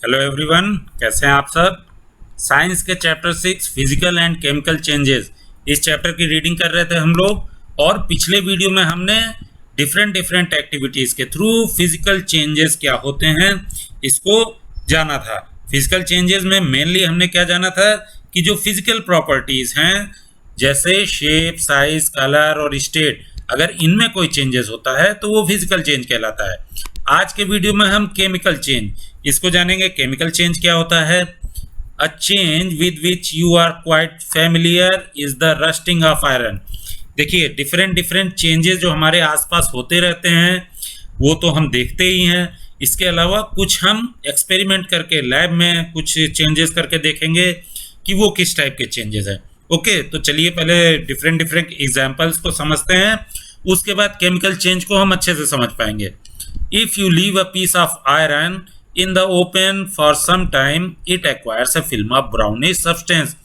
Hello everyone, कैसे हैं आप सब। साइंस के chapter 6 physical and chemical changes, इस चैप्टर की रीडिंग कर रहे थे हम लोग। और पिछले वीडियो में हमने डिफरेंट एक्टिविटीज़ के थ्रू फिजिकल चेंजेस क्या होते हैं इसको जाना था। फिजिकल चेंजेस में मेनली हमने क्या जाना था कि जो फिजिकल प्रॉपर्टीज़ हैं जैसे शेप, साइज, कलर और स्टेट, अगर इनमें कोई चेंजेस होता है तो वो फिजिकल चेंज कहलाता है। आज के वीडियो में हम केमिकल चेंज इसको जानेंगे। केमिकल चेंज क्या होता है? A change with which you are quite familiar is the rusting of iron. देखिए, डिफरेंट चेंजेस जो हमारे आसपास होते रहते हैं वो तो हम देखते ही हैं। इसके अलावा कुछ हम एक्सपेरिमेंट करके लैब में कुछ चेंजेस करके देखेंगे कि वो किस टाइप के चेंजेस हैं। ओके, तो चलिए पहले डिफरेंट एग्जाम्पल्स को समझते हैं, उसके बाद केमिकल चेंज को हम अच्छे से समझ पाएंगे। If you leave a piece of iron in the open for some time, it acquires a film of brownish substance.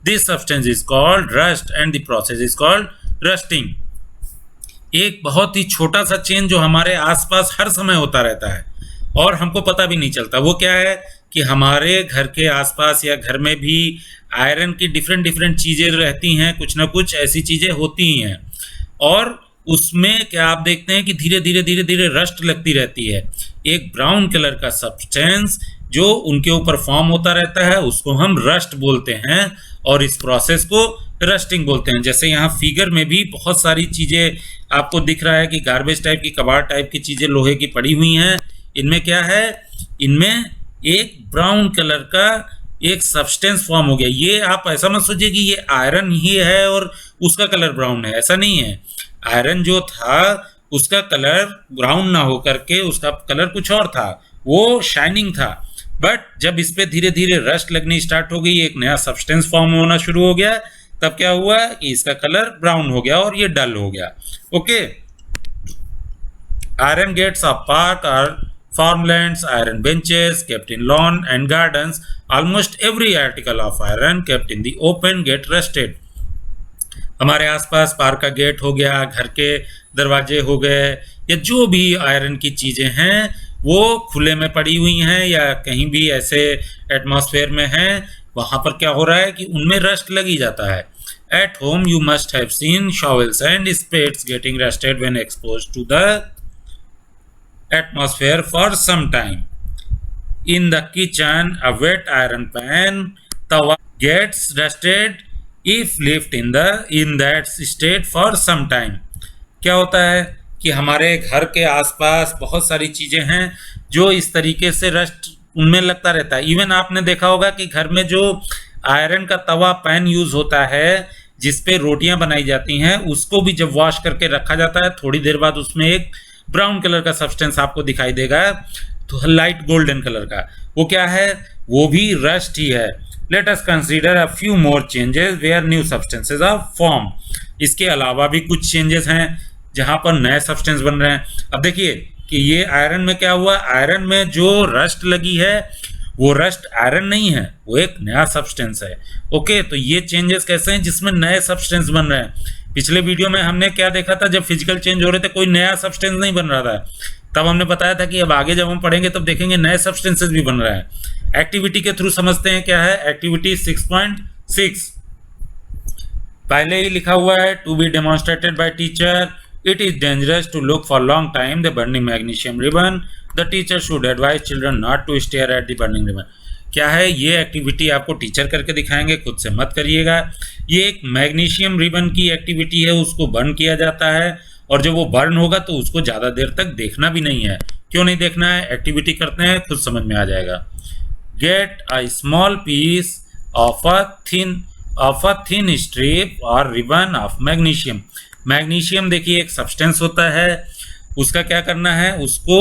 This substance is called rust and the process is called rusting. एक बहुत ही छोटा सा change जो हमारे आसपास हर समय होता रहता है और हमको पता भी नहीं चलता, वो क्या है कि हमारे घर के आसपास या घर में भी आयरन की डिफरेंट चीज़ें रहती हैं, कुछ ना कुछ ऐसी चीज़ें होती ही हैं और उसमें क्या आप देखते हैं कि धीरे धीरे रस्ट लगती रहती है। एक ब्राउन कलर का सब्सटेंस जो उनके ऊपर फॉर्म होता रहता है उसको हम रस्ट बोलते हैं और इस प्रोसेस को रस्टिंग बोलते हैं। जैसे यहाँ फिगर में भी बहुत सारी चीज़ें आपको दिख रहा है कि गार्बेज टाइप की, कबाड़ टाइप की चीज़ें लोहे की पड़ी हुई हैं। इनमें क्या है? इनमें एक ब्राउन कलर का एक सब्सटेंस फॉर्म हो गया। ये आप ऐसा मत सोचिए कि ये आयरन ही है और उसका कलर ब्राउन है, ऐसा नहीं है। आयरन जो था उसका कलर ब्राउन ना होकर के उसका कलर कुछ और था, वो शाइनिंग था। बट जब इस पे धीरे धीरे रस्ट लगनी स्टार्ट हो गई, एक नया सब्सटेंस फॉर्म होना शुरू हो गया, तब क्या हुआ कि इसका कलर ब्राउन हो गया और ये डल हो गया। Okay, iron gets of park और farmlands, iron benches kept in lawn and gardens. Almost every article of iron kept in the open get rusted. हमारे आसपास पार्क का गेट हो गया, घर के दरवाजे हो गए, या जो भी आयरन की चीज़ें हैं वो खुले में पड़ी हुई हैं या कहीं भी ऐसे एटमॉस्फेयर में हैं, वहाँ पर क्या हो रहा है कि उनमें रस्ट लगी जाता है। At home you must have seen shovels and spades getting rusted when exposed to the atmosphere for some time. In the kitchen, a wet iron pan tawa gets rusted if left in that state for some time. क्या होता है कि हमारे घर के आसपास बहुत सारी चीज़ें हैं जो इस तरीके से रस्ट उनमें लगता रहता है। इवन आपने देखा होगा कि घर में जो आयरन का तवा पैन यूज़ होता है जिस पे रोटियां बनाई जाती हैं, उसको भी जब वॉश करके रखा जाता है थोड़ी देर बाद उसमें एक ब्राउन कलर का सब्सटेंस आपको दिखाई देगा, तो लाइट गोल्डन कलर का, वो क्या है? वो भी रस्ट ही है। Let us consider a few more changes where new substances are form. इसके अलावा भी कुछ चेंजेस हैं जहां पर नए सब्सटेंस बन रहे हैं। अब देखिए कि ये आयरन में क्या हुआ, आयरन में जो रस्ट लगी है वो रस्ट आयरन नहीं है, वो एक नया सब्सटेंस है। ओके, तो ये चेंजेस कैसे हैं जिसमें नए सब्सटेंस बन रहे हैं। पिछले वीडियो में हमने क्या देखा था, जब फिजिकल चेंज हो रहे थे कोई नया सब्सटेंस नहीं बन रहा था, तब हमने बताया था कि अब आगे जब हम पढ़ेंगे तब देखेंगे नए सब्सटेंसेस भी बन रहे हैं। एक्टिविटी के थ्रू समझते हैं क्या है एक्टिविटी 6.6। पहले ही लिखा हुआ है, to be demonstrated by teacher, it is dangerous to look for long time the burning magnesium ribbon, the teacher should advise children not to stare at the burning ribbon. क्या है ये एक्टिविटी? आपको teacher करके दिखाएंगे, खुद से मत करिएगा। ये एक मैग्नीशियम रिबन की एक्टिविटी है, उसको बर्न किया जाता है और जब वो बर्न होगा तो उसको ज़्यादा देर तक देखना भी नहीं है। क्यों नहीं देखना है? एक्टिविटी करते हैं, खुद समझ में आ जाएगा। Get a small piece of a thin strip or ribbon of magnesium. Magnesium देखिए एक सब्सटेंस होता है, उसका क्या करना है, उसको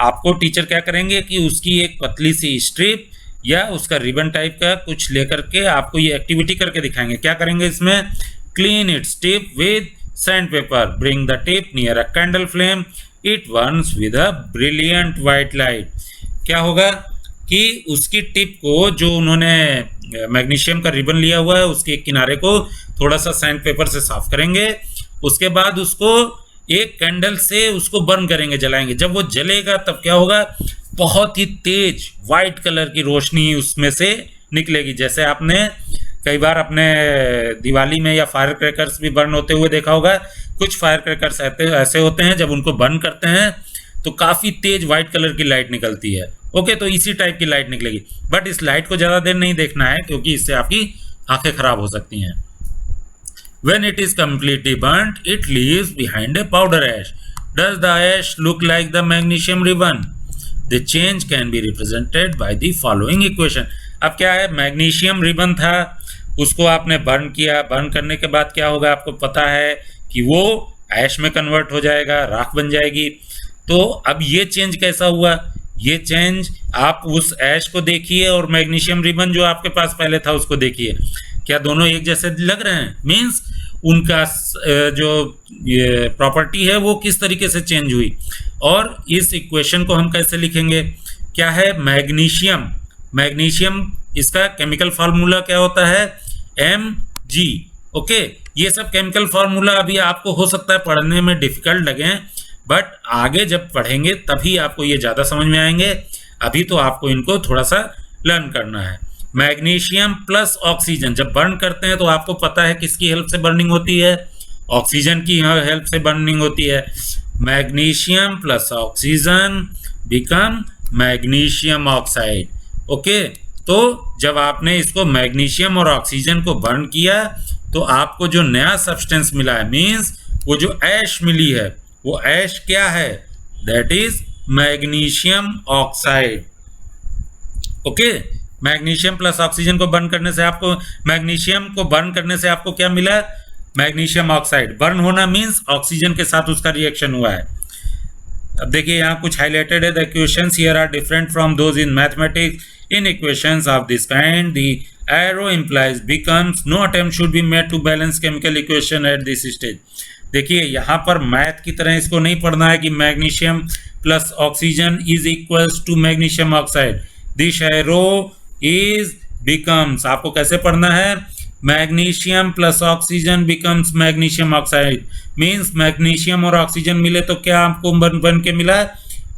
आपको टीचर क्या करेंगे कि उसकी एक पतली सी स्ट्रिप या उसका रिबन टाइप का कुछ लेकर के आपको ये एक्टिविटी करके दिखाएंगे। क्या करेंगे इसमें? Clean its tip with sand paper, bring the tip near a candle flame, it Burns with a brilliant white light. क्या होगा कि उसकी टिप को, जो उन्होंने मैग्नीशियम का रिबन लिया हुआ है, उसके एक किनारे को थोड़ा सा सैंड पेपर से साफ करेंगे, उसके बाद उसको एक कैंडल से उसको बर्न करेंगे, जलाएंगे। जब वो जलेगा तब क्या होगा, बहुत ही तेज वाइट कलर की रोशनी उसमें से निकलेगी। जैसे आपने कई बार अपने दिवाली में या फायर क्रैकर्स भी बर्न होते हुए देखा होगा, कुछ फायर क्रैकर्स ऐसे होते हैं जब उनको बर्न करते हैं तो काफ़ी तेज वाइट कलर की लाइट निकलती है। ओके, तो इसी टाइप की लाइट निकलेगी, बट इस लाइट को ज़्यादा देर नहीं देखना है क्योंकि इससे आपकी आंखें खराब हो सकती हैं। When it is completely burnt, it leaves behind a powder ash. Does the ash look like the magnesium ribbon? The change can be represented by the following equation. अब क्या है, मैग्नीशियम रिबन था, उसको आपने बर्न किया, burn करने के बाद क्या होगा आपको पता है कि वो ऐश में कन्वर्ट हो जाएगा, राख बन जाएगी। तो अब ये चेंज कैसा हुआ, ये चेंज आप उस ऐश को देखिए और मैग्नीशियम रिबन जो आपके पास पहले था उसको देखिए, क्या दोनों एक जैसे लग रहे हैं? मीन्स उनका जो ये प्रॉपर्टी है वो किस तरीके से चेंज हुई। और इस इक्वेशन को हम कैसे लिखेंगे, क्या है, मैग्नीशियम, मैग्नीशियम इसका केमिकल फार्मूला क्या होता है, Mg। ओके, ये सब केमिकल फार्मूला अभी आपको हो सकता है पढ़ने में डिफिकल्ट लगे, बट आगे जब पढ़ेंगे तभी आपको ये ज़्यादा समझ में आएंगे। अभी तो आपको इनको थोड़ा सा लर्न करना है। मैग्नीशियम प्लस ऑक्सीजन जब बर्न करते हैं तो आपको पता है किसकी हेल्प से बर्निंग होती है, ऑक्सीजन की हेल्प से बर्निंग होती है। Magnesium plus oxygen become magnesium oxide. Okay, तो जब आपने इसको मैग्नीशियम और ऑक्सीजन को बर्न किया तो आपको जो नया सब्सटेंस मिला है, मीन्स वो जो ऐश मिली है, वो ऐश क्या है, that is magnesium oxide. Okay, magnesium plus oxygen को बर्न करने से आपको, मैग्नीशियम को बर्न करने से आपको क्या मिला, मैग्नीशियम ऑक्साइड। बर्न होना मीन्स ऑक्सीजन के साथ उसका रिएक्शन हुआ है। अब देखिए यहाँ कुछ हाईलाइटेड है, the equations here are different from those in mathematics. In equations of this kind the arrow implies becomes no attempt should be made to balance chemical equation at this stage. देखिए यहाँ पर math की तरह इसको नहीं पढ़ना है कि magnesium plus oxygen is equals to magnesium oxide. This arrow is becomes, आपको कैसे पढ़ना है, magnesium plus oxygen becomes magnesium oxide. Means magnesium और ऑक्सीजन मिले तो क्या आपको बन के मिला,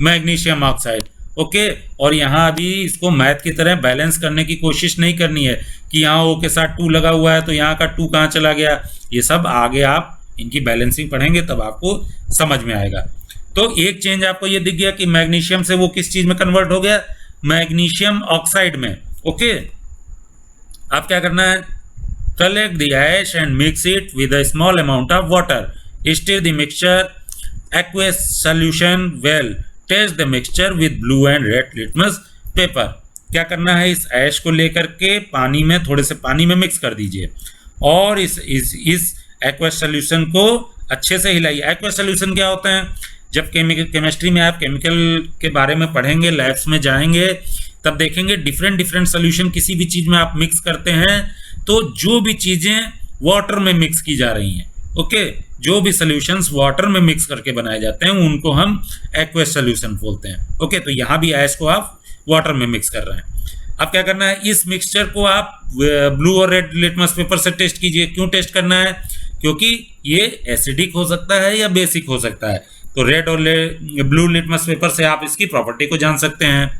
मैग्नीशियम ऑक्साइड। ओके, और यहाँ अभी इसको मैथ की तरह बैलेंस करने की कोशिश नहीं करनी है कि यहाँ ओ के साथ 2 लगा हुआ है तो यहाँ का 2 कहाँ चला गया। ये सब आगे आप इनकी बैलेंसिंग पढ़ेंगे तब आपको समझ में आएगा। तो एक चेंज आपको ये दिख गया कि मैग्नीशियम से वो किस चीज में कन्वर्ट हो गया, मैग्नीशियम ऑक्साइड में। ओके, आप क्या करना है, collect the ash and mix it with a small amount of water, stir the mixture aqueous solution well, test the mixture with blue and red litmus paper. क्या करना है, इस ऐश को लेकर के पानी में, थोड़े से पानी में मिक्स कर दीजिए और इस एक्वस सॉल्यूशन को अच्छे से हिलाइए। एक्वस सॉल्यूशन क्या होता है, जब केमिस्ट्री में आप केमिकल के बारे में पढ़ेंगे, लैब्स में जाएंगे, तब देखेंगे डिफरेंट सॉल्यूशन किसी भी चीज में आप मिक्स करते हैं तो जो भी चीजें वाटर में मिक्स की जा रही हैं, ओके, जो भी सॉल्यूशंस वाटर में मिक्स करके बनाए जाते हैं उनको हम एक्वस सॉल्यूशन बोलते हैं। ओके, तो यहाँ भी ऐश को आप वाटर में मिक्स कर रहे हैं। अब क्या करना है, इस मिक्सचर को आप ब्लू और रेड लिटमस पेपर से टेस्ट कीजिए। क्यों टेस्ट करना है, क्योंकि ये एसिडिक हो सकता है या बेसिक हो सकता है। तो रेड और ब्लू लिटमस पेपर से आप इसकी प्रॉपर्टी को जान सकते हैं।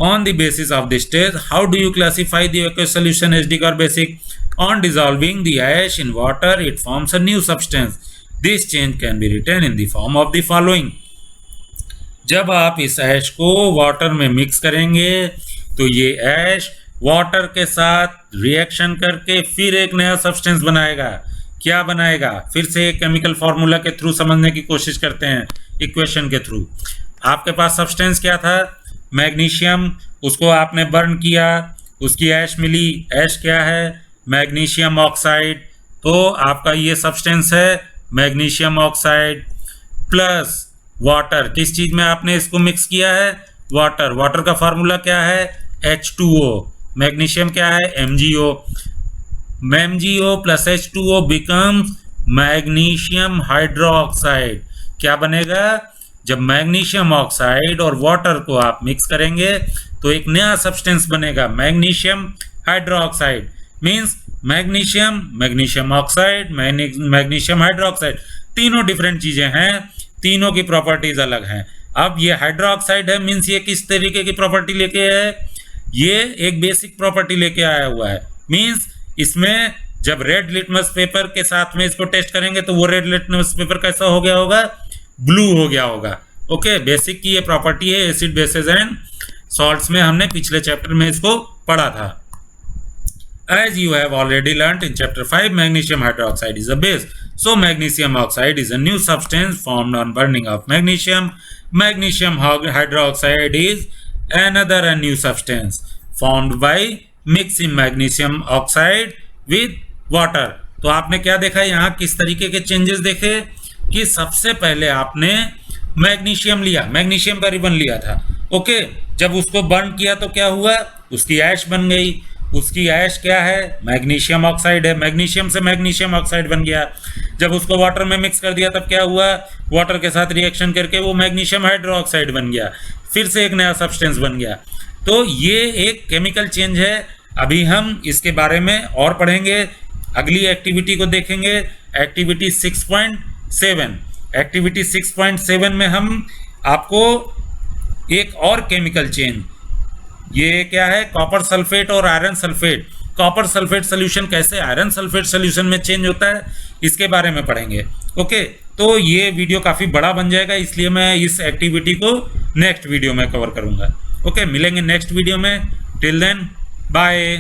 On the basis of this test, how do you classify the aqueous solution acidic or basic? On dissolving the ash in water, it forms a new substance. This change can be written in the form of the following. जब आप इस ऐश को water में mix करेंगे तो ये ऐश water के साथ रिएक्शन करके फिर एक नया सब्सटेंस बनाएगा। क्या बनाएगा, फिर से एक केमिकल फॉर्मूला के थ्रू समझने की कोशिश करते हैं, इक्वेशन के थ्रू। आपके पास सब्सटेंस क्या था, मैग्नीशियम, उसको आपने बर्न किया, उसकी ऐश मिली। ऐश क्या है, मैग्नीशियम ऑक्साइड। तो आपका ये सब्सटेंस है मैग्नीशियम ऑक्साइड प्लस वाटर। किस चीज में आपने इसको मिक्स किया है, वाटर। वाटर का फार्मूला क्या है, H2O। मैग्नीशियम क्या है, MgO। MgO plus H2O becomes magnesium hydroxide. क्या बनेगा, जब मैग्नीशियम ऑक्साइड और वाटर को आप मिक्स करेंगे तो एक नया सब्सटेंस बनेगा, magnesium hydroxide. Means magnesium, magnesium oxide, magnesium hydroxide, तीनों डिफरेंट चीजें हैं, तीनों की प्रॉपर्टीज अलग हैं। अब ये हाइड्रोक्साइड है, मीन्स ये किस तरीके की प्रॉपर्टी लेके है, ये एक बेसिक प्रॉपर्टी लेके आया हुआ है। मीन्स इसमें जब रेड लिटमस पेपर के साथ में इसको टेस्ट करेंगे तो वो रेड लिटमस पेपर कैसा हो गया होगा, ब्लू हो गया होगा। ओके, बेसिक की ये प्रॉपर्टी है एसिड बेसेस एंड सॉल्ट्स में, हमने पिछले चैप्टर में इसको पढ़ा था। As you have already learnt in chapter 5, magnesium hydroxide is a base. So magnesium oxide is a new substance formed on burning of magnesium. Magnesium hydroxide is another new substance formed by mixing magnesium oxide with water. तो आपने क्या देखा यहाँ, किस तरीके के changes देखे कि सबसे पहले आपने मैग्नीशियम लिया, मैग्नीशियम का रिबन लिया था। ओके, जब उसको बर्न किया तो क्या हुआ, उसकी ऐश बन गई। उसकी ऐश क्या है, मैग्नीशियम ऑक्साइड है, मैग्नीशियम से मैग्नीशियम ऑक्साइड बन गया। जब उसको वाटर में मिक्स कर दिया तब क्या हुआ, वाटर के साथ रिएक्शन करके वो मैग्नीशियम हाइड्रोक्साइड बन गया, फिर से एक नया सब्सटेंस बन गया। तो ये एक केमिकल चेंज है। अभी हम इसके बारे में और पढ़ेंगे, अगली एक्टिविटी को देखेंगे, एक्टिविटी 6.7। एक्टिविटी 6.7 में हम आपको एक और केमिकल चेंज, ये क्या है, कॉपर सल्फेट और iron sulphate, copper sulphate solution कैसे आयरन सल्फेट सोल्यूशन में चेंज होता है, इसके बारे में पढ़ेंगे। ओके, तो ये वीडियो काफ़ी बड़ा बन जाएगा, इसलिए मैं इस एक्टिविटी को नेक्स्ट वीडियो में कवर करूंगा। ओके, मिलेंगे नेक्स्ट वीडियो में। Till then, bye.